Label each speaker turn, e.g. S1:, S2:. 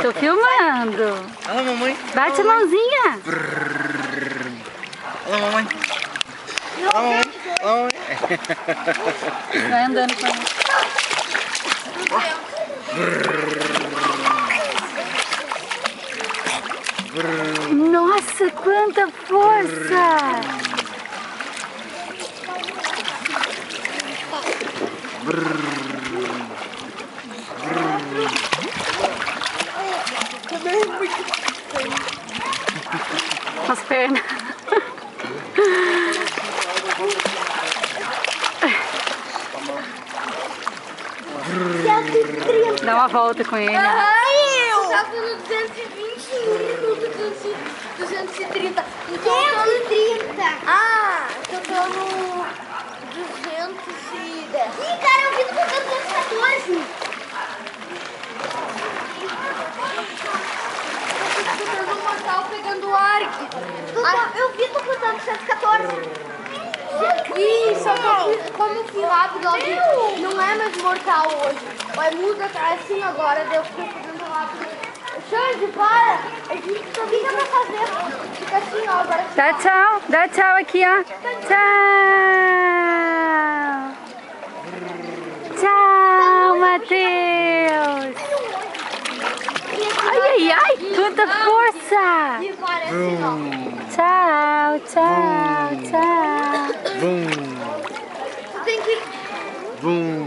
S1: Tô filmando.
S2: Olha lá, mamãe.
S1: Bate a mãozinha.
S2: Olha lá, mamãe. Olha lá, mamãe. Olha lá, mamãe.
S1: Vai andando com ela. Nossa, quanta força! As pernas. Dá uma volta com ele.
S3: Eu tava no 220 no 230. Então eu tô no 30. Ah, eu tô no 210. Ih, cara, eu vi tu contando 214. Eu tô mortal pegando arc. Eu vi tu contando 214. Isso, como eu fui rápido, não é mais mortal hoje. Vai muda assim agora, daí eu fico fazendo rápido. Xande, para! A gente só fica pra fazer. Fica assim, ó, agora.
S1: Dá tchau aqui, ó. Tchau! Tchau, Matheus! Ai, ai, ai! Quanta força!
S3: E parece assim, ó.
S1: Tchau, tchau, tchau!
S2: Bum.
S3: Tu tem que...
S2: Bum.